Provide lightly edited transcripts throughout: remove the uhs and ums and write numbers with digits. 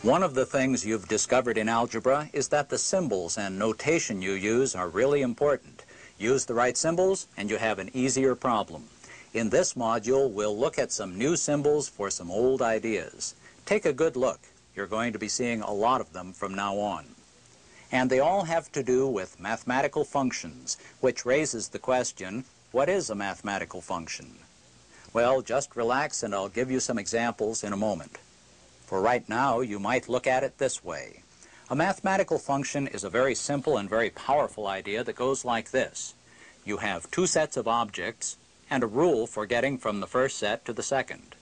One of the things you've discovered in algebra is that the symbols and notation you use are really important. Use the right symbols and you have an easier problem. In this module, we'll look at some new symbols for some old ideas. Take a good look. You're going to be seeing a lot of them from now on. And they all have to do with mathematical functions, which raises the question, what is a mathematical function? Well, just relax and I'll give you some examples in a moment. For right now, you might look at it this way. A mathematical function is a very simple and very powerful idea that goes like this. You have two sets of objects and a rule for getting from the first set to the second.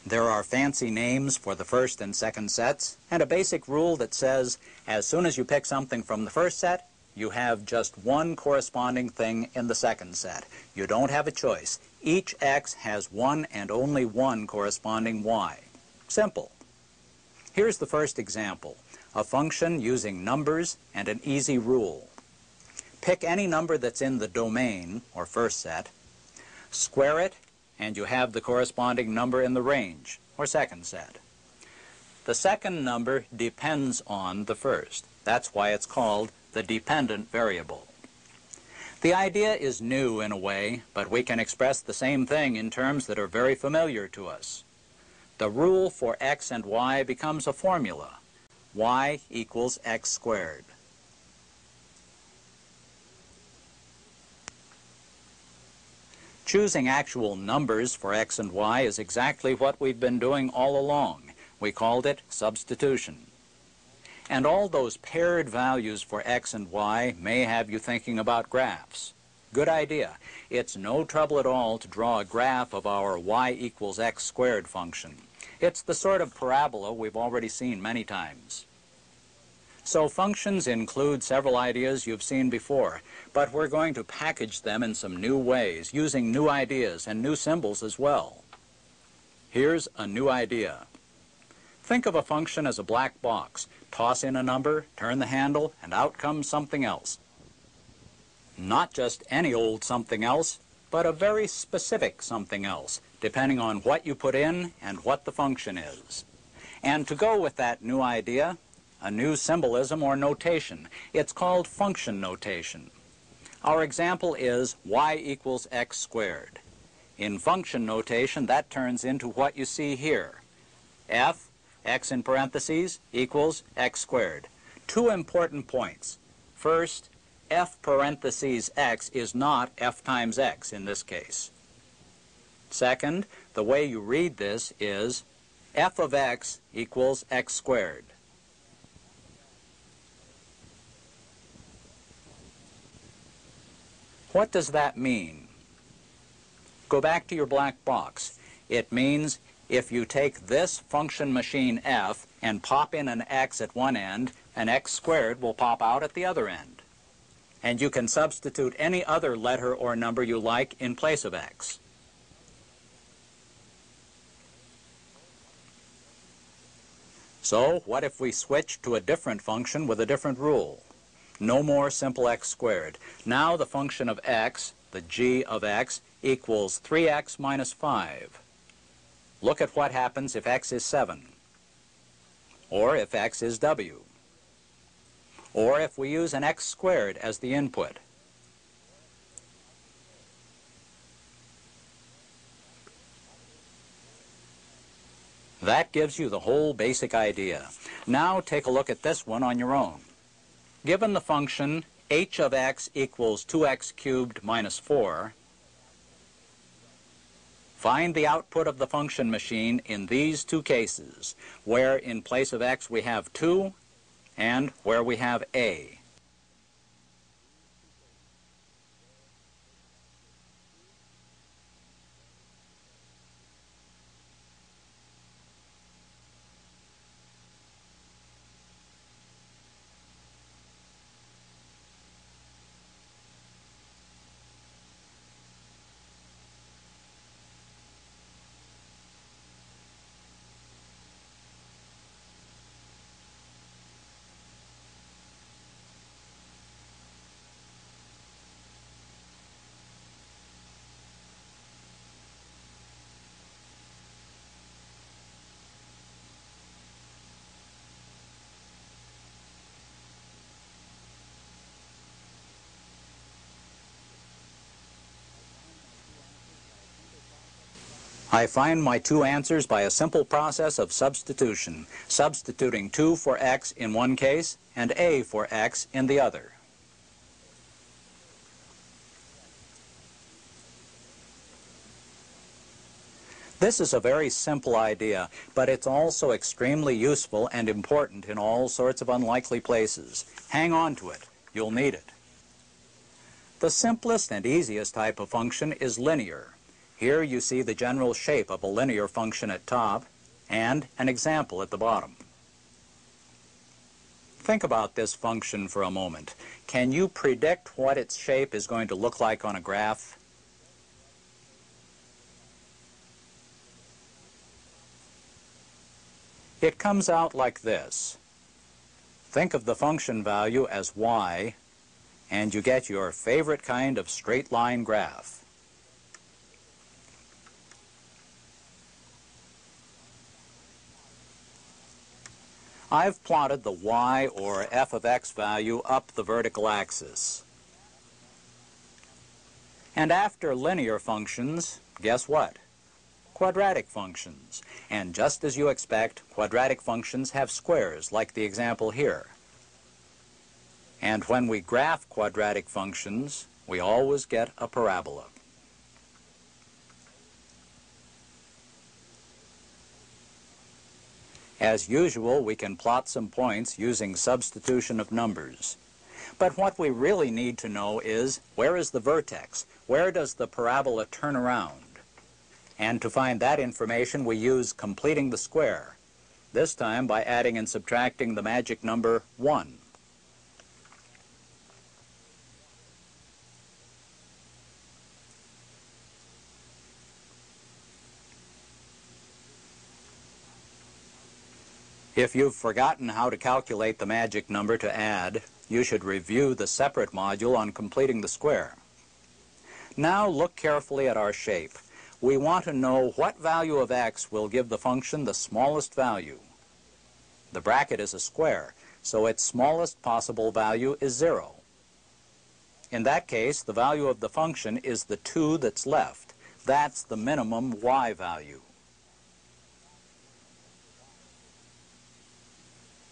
There are fancy names for the first and second sets, and a basic rule that says as soon as you pick something from the first set, you have just one corresponding thing in the second set. You don't have a choice. Each x has one and only one corresponding y. Simple. Here's the first example, a function using numbers and an easy rule. Pick any number that's in the domain, or first set, square it, and you have the corresponding number in the range, or second set. The second number depends on the first. That's why it's called the dependent variable. The idea is new in a way, but we can express the same thing in terms that are very familiar to us. The rule for x and y becomes a formula. Y equals x squared. Choosing actual numbers for x and y is exactly what we've been doing all along. We called it substitution. And all those paired values for x and y may have you thinking about graphs. Good idea. It's no trouble at all to draw a graph of our y equals x squared function. It's the sort of parabola we've already seen many times. So functions include several ideas you've seen before, but we're going to package them in some new ways, using new ideas and new symbols as well. Here's a new idea. Think of a function as a black box. Toss in a number, turn the handle, and out comes something else. Not just any old something else, but a very specific something else, depending on what you put in and what the function is. And to go with that new idea, a new symbolism or notation. It's called function notation. Our example is y equals x squared. In function notation, that turns into what you see here. F, x in parentheses, equals x squared. Two important points. First, f parentheses x is not f times x in this case. Second, the way you read this is f of x equals x squared. What does that mean? Go back to your black box. It means if you take this function machine f and pop in an x at one end, an x squared will pop out at the other end. And you can substitute any other letter or number you like in place of x. So what if we switch to a different function with a different rule? No more simple x squared. Now the function of x, the g of x, equals 3x minus 5. Look at what happens if x is 7, or if x is w, or if we use an x squared as the input. That gives you the whole basic idea. Now take a look at this one on your own. Given the function h of x equals 2x cubed minus 4, find the output of the function machine in these two cases, where in place of x we have 2 and where we have a. I find my two answers by a simple process of substitution, substituting 2 for x in one case and a for x in the other. This is a very simple idea, but it's also extremely useful and important in all sorts of unlikely places. Hang on to it. You'll need it. The simplest and easiest type of function is linear. Here you see the general shape of a linear function at top and an example at the bottom. Think about this function for a moment. Can you predict what its shape is going to look like on a graph? It comes out like this. Think of the function value as y, and you get your favorite kind of straight line graph. I've plotted the y or f of x value up the vertical axis. And after linear functions, guess what? Quadratic functions. And just as you expect, quadratic functions have squares, like the example here. And when we graph quadratic functions, we always get a parabola. As usual, we can plot some points using substitution of numbers. But what we really need to know is, where is the vertex? Where does the parabola turn around? And to find that information, we use completing the square, this time by adding and subtracting the magic number 1. If you've forgotten how to calculate the magic number to add, you should review the separate module on completing the square. Now look carefully at our shape. We want to know what value of x will give the function the smallest value. The bracket is a square, so its smallest possible value is 0. In that case, the value of the function is the 2 that's left. That's the minimum y value.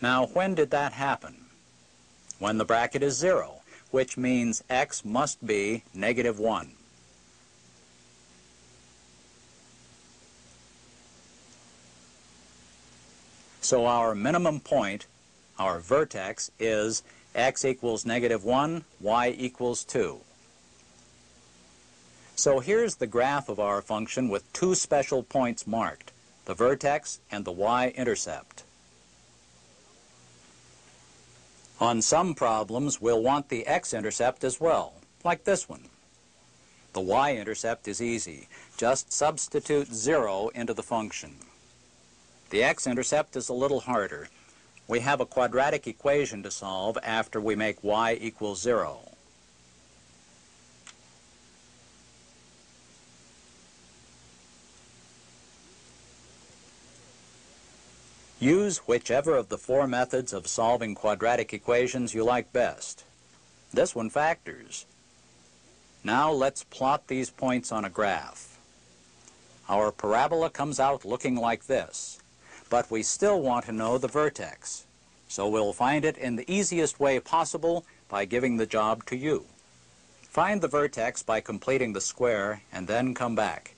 Now, when did that happen? When the bracket is 0, which means x must be -1. So our minimum point, our vertex, is x equals -1, y equals 2. So here's the graph of our function with two special points marked, the vertex and the y-intercept. On some problems, we'll want the x-intercept as well, like this one. The y-intercept is easy. Just substitute 0 into the function. The x-intercept is a little harder. We have a quadratic equation to solve after we make y equals 0. Use whichever of the 4 methods of solving quadratic equations you like best. This one factors. Now let's plot these points on a graph. Our parabola comes out looking like this. But we still want to know the vertex, so we'll find it in the easiest way possible by giving the job to you. Find the vertex by completing the square and then come back.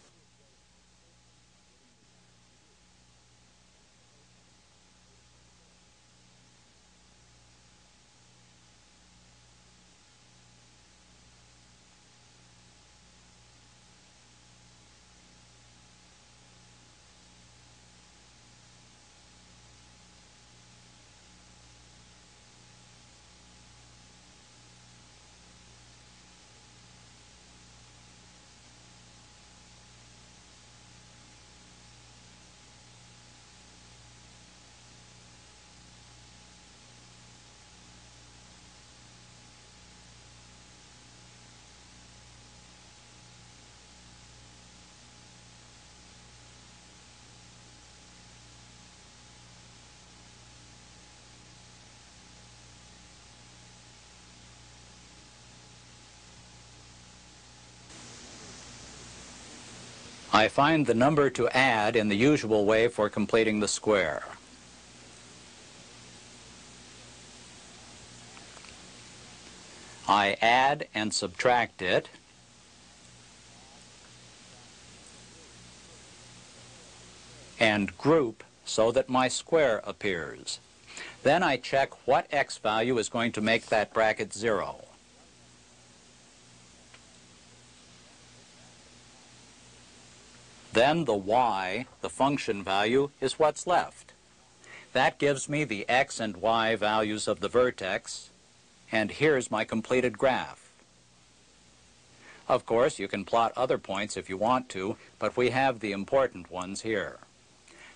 I find the number to add in the usual way for completing the square. I add and subtract it, and group so that my square appears. Then I check what x value is going to make that bracket 0. Then the y, the function value, is what's left. That gives me the x and y values of the vertex, and here's my completed graph. Of course, you can plot other points if you want to, but we have the important ones here.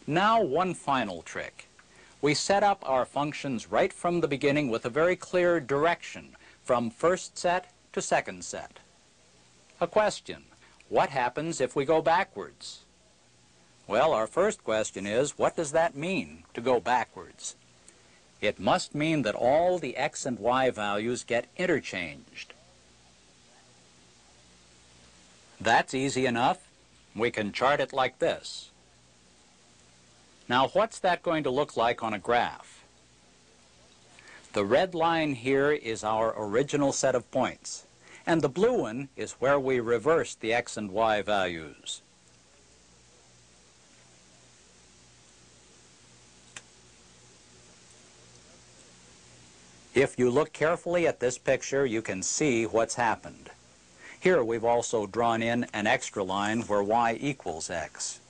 Now, one final trick. We set up our functions right from the beginning with a very clear direction, from first set to second set. A question: what happens if we go backwards? Well, our first question is, what does that mean, to go backwards? It must mean that all the x and y values get interchanged. That's easy enough. We can chart it like this. Now, what's that going to look like on a graph? The red line here is our original set of points, and the blue one is where we reversed the x and y values. If you look carefully at this picture, you can see what's happened. Here we've also drawn in an extra line where y equals x.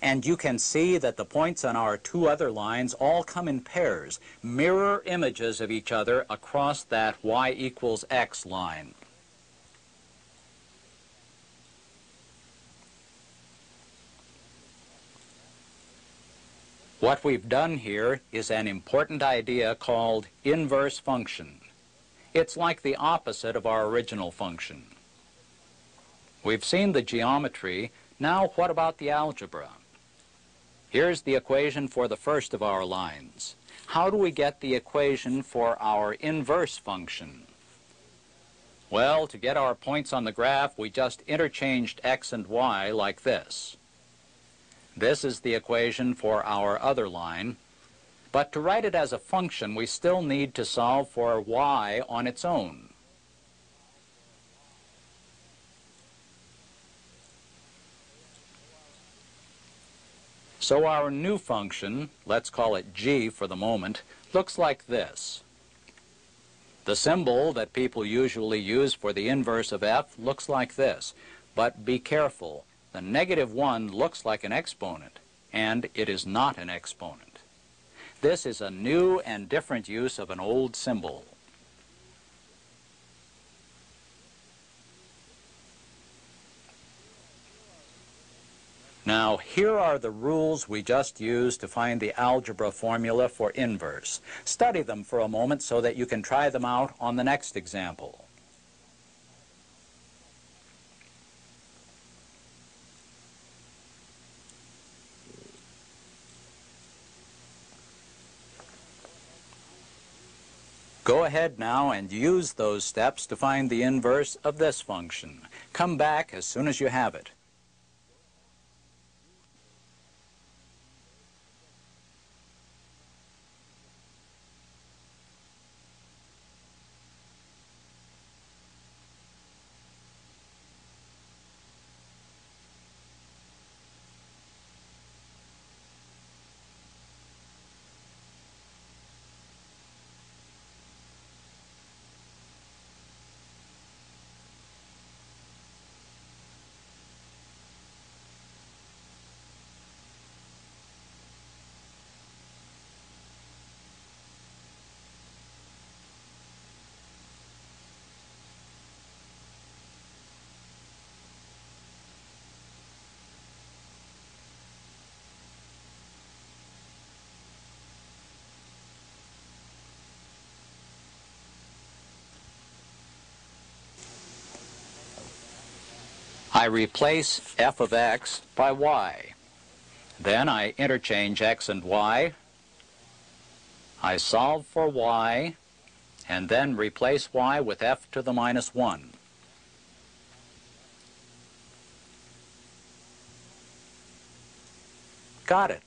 And you can see that the points on our two other lines all come in pairs, mirror images of each other across that y equals x line. What we've done here is an important idea called inverse function. It's like the opposite of our original function. We've seen the geometry. Now what about the algebra? Here's the equation for the first of our lines. How do we get the equation for our inverse function? Well, to get our points on the graph, we just interchanged x and y like this. This is the equation for our other line, but to write it as a function, we still need to solve for y on its own. So our new function, let's call it g for the moment, looks like this. The symbol that people usually use for the inverse of f looks like this, but be careful. The -1 looks like an exponent, and it is not an exponent. This is a new and different use of an old symbol. Now, here are the rules we just used to find the algebra formula for inverse. Study them for a moment so that you can try them out on the next example. Go ahead now and use those steps to find the inverse of this function. Come back as soon as you have it. I replace f of x by y. Then I interchange x and y. I solve for y, and then replace y with f to the -1. Got it.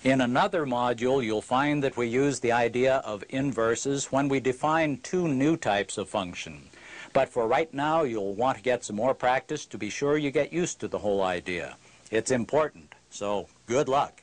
In another module, you'll find that we use the idea of inverses when we define two new types of function. But for right now, you'll want to get some more practice to be sure you get used to the whole idea. It's important, so good luck.